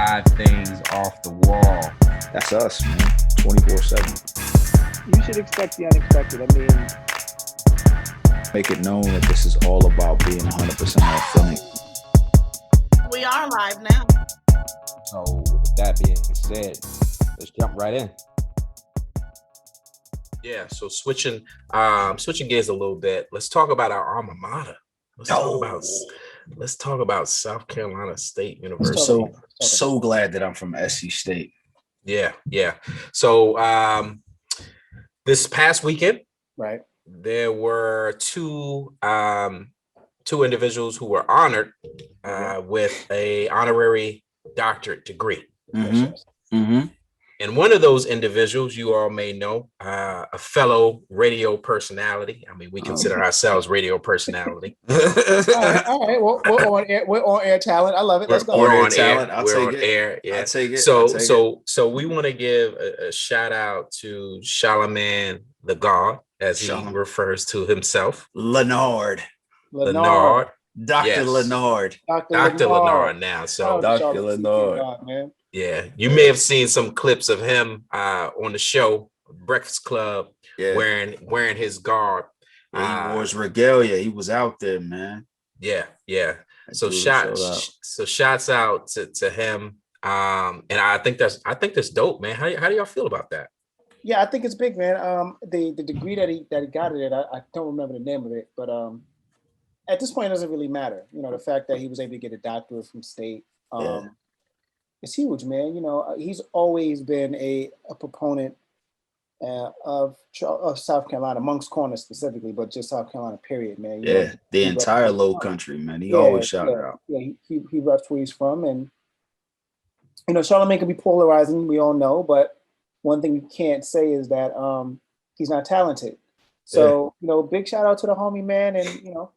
five things off the wall. That's us, man. 24/7. You should expect the unexpected. I mean, Make it known that this is all about being 100% authentic. We are live now. So with that being said, let's jump right in. Yeah, so switching gears a little bit. Let's talk about our alma mater. Let's talk about South Carolina State University. So glad that I'm from SC State. Yeah. So this past weekend, right. there were two individuals who were honored with a honorary doctorate degree. And one of those individuals, you all may know, a fellow radio personality. I mean, we consider ourselves radio personality. All right. Well, we're on air talent. I love it. Let's go. We're on talent. air. I'll We're take on it. air. Yeah. I'll take it. So we want to give a shout out to Charlemagne the God, as he refers to himself. Leonard. Leonard. Dr. Yes. Leonard. Dr. Leonard now. So Dr. Leonard. Man. yeah, you may have seen some clips of him on the show Breakfast Club wearing his garb. He wore his regalia. He was out there, man. Yeah. So shouts out to him. And I think that's dope, man. How do y'all feel about that? Yeah, I think it's big, man. The degree that he got it at, I don't remember the name of it, but at this point, it doesn't really matter. You know, the fact that he was able to get a doctorate from state, it's huge, man. You know, he's always been a proponent of South Carolina, Moncks Corner specifically, but just South Carolina, period, man. You know, the entire Low Country, man. He always shouted out. Yeah, he reps where he's from, and you know, Charlemagne can be polarizing. We all know, but one thing you can't say is that he's not talented. So you know, big shout out to the homie, man, and you know.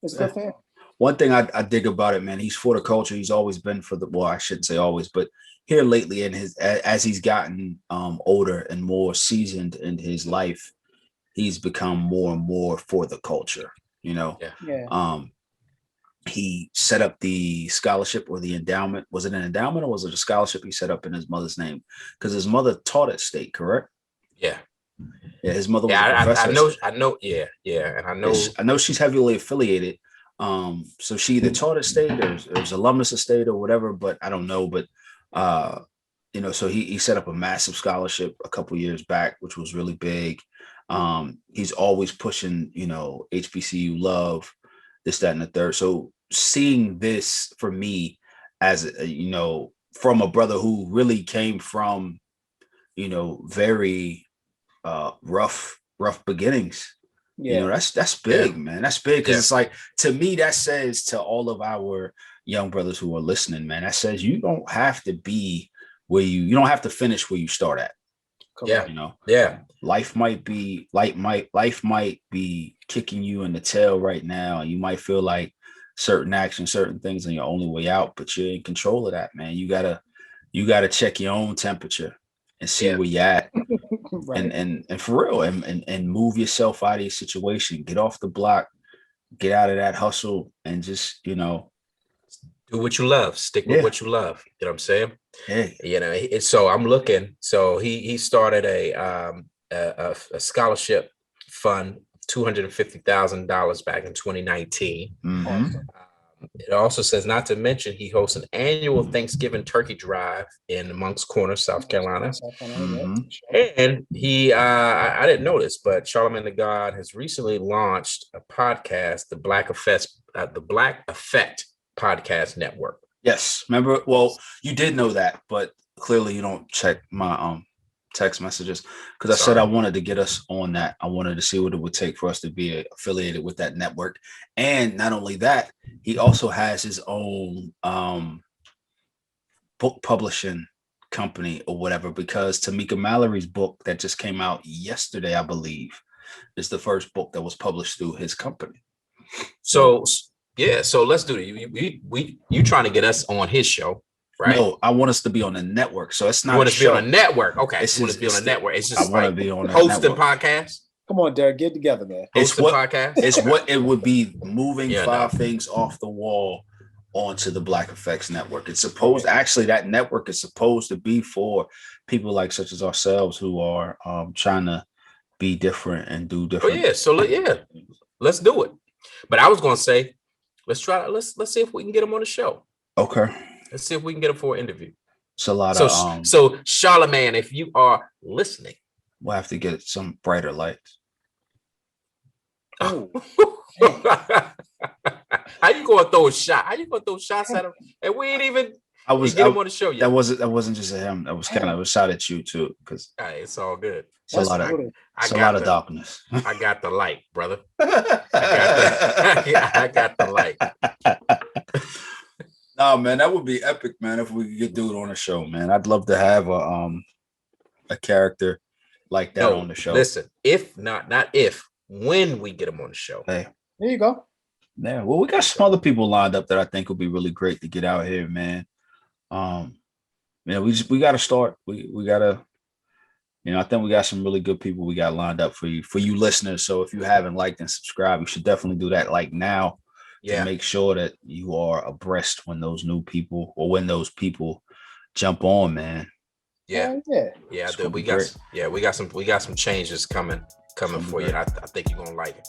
It's good for him. One thing I dig about it, man, he's for the culture. He's always been for the, well, I shouldn't say always, but here lately as he's gotten older and more seasoned in his life, he's become more and more for the culture, you know? Yeah. He set up the scholarship or the endowment. Was it an endowment or was it a scholarship he set up in his mother's name? Because his mother taught at state, correct? Yeah. Yeah, his mother was a professor. I know. Yeah, and I know she's heavily affiliated. So she either taught at state or was alumnus of state or whatever, but I don't know. But you know, so he set up a massive scholarship a couple years back, which was really big. He's always pushing, you know, HBCU love, this, that, and the third. So seeing this for me as you know, from a brother who really came from, you know, very rough beginnings. You know, that's big, man. That's big because it's like, to me, that says to all of our young brothers who are listening, man, that says you don't have to be where you don't have to finish where you start at. Yeah, you know. Yeah, life might be kicking you in the tail right now, and you might feel like certain actions, certain things are your only way out, but you're in control of that, man. You gotta check your own temperature and see where you're at. Right. And for real, and move yourself out of your situation, get off the block, get out of that hustle, and just, you know, do what you love, stick with what you love. You know what I'm saying? Hey, you know, so I'm looking. So he started a scholarship fund, $250,000 back in 2019. Mm-hmm. It also says, not to mention, he hosts an annual Thanksgiving turkey drive in Moncks Corner, South Carolina. Mm-hmm. And he, I didn't know this, but Charlemagne the God has recently launched a podcast, the Black Effect Podcast Network. Yes, remember? Well, you did know that, but clearly you don't check my text messages, because I said I wanted to get us on that. I wanted to see what it would take for us to be affiliated with that network. And not only that, he also has his own book publishing company or whatever, because Tamika Mallory's book that just came out yesterday, I believe, is the first book that was published through his company. So let's do it. You trying to get us on his show? Right. No, I want us to be on a network. So it's not. You want us to be on a network? Okay. It's want us to be on a network. It's just I want to be on a hosting podcast. Come on, Derek, get together, man. It's Hosting podcast. It's what it would be, moving five things off the wall onto the Black Effects Network. It's supposed, actually, that network is supposed to be for people like such as ourselves who are trying to be different and do Oh different. yeah, so let's do it. But I was gonna say, let's see if we can get him on the show. Okay. Let's see if we can get him for an interview. It's a lot So of so Charlemagne, if you are listening, we'll have to get some brighter lights. Oh, how you gonna throw a shot? How you gonna throw shots at him? And we ain't even get him on the show yet. That wasn't just at him. That was kind of a shot at you too, because It's all good. it's a lot of darkness. I got the light, brother. I got the light. No, man, that would be epic, man. If we could get dude on the show, man, I'd love to have a character like that on the show. Listen, when we get him on the show. Hey, there you go. Yeah, well, we got some other people lined up that I think would be really great to get out here, man. We got to start. We got to, I think we got some really good people we got lined up for you listeners. So if you haven't liked and subscribed, you should definitely do that like now to make sure that you are abreast when those new people or when those people jump on, man. Yeah. Yeah. Dude, we got some changes coming for you. And I think you're gonna like it.